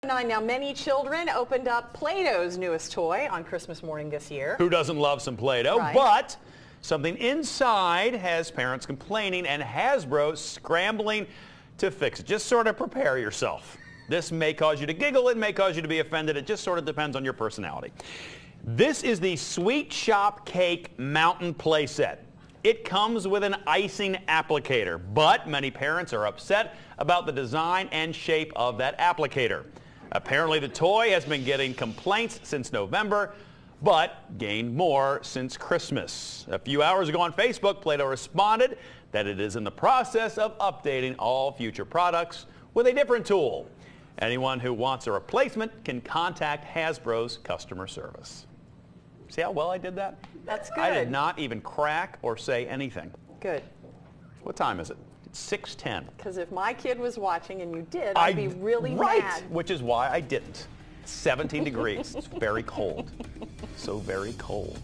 Now, many children opened up Play-Doh's newest toy on Christmas morning this year. Who doesn't love some Play-Doh? Right. But something inside has parents complaining and Hasbro scrambling to fix it. Just sort of prepare yourself. This may cause you to giggle. It may cause you to be offended. It just sort of depends on your personality. This is the Sweet Shop Cake Mountain Playset. It comes with an icing applicator, but many parents are upset about the design and shape of that applicator. Apparently the toy has been getting complaints since November, but gained more since Christmas. A few hours ago on Facebook, Play-Doh responded that it is in the process of updating all future products with a different tool. Anyone who wants a replacement can contact Hasbro's customer service. See how well I did that? That's good. I did not even crack or say anything. Good. What time is it? It's 6:10. Because if my kid was watching and you did, I'd be really mad. Which is why I didn't. 17 degrees. It's very cold. So very cold.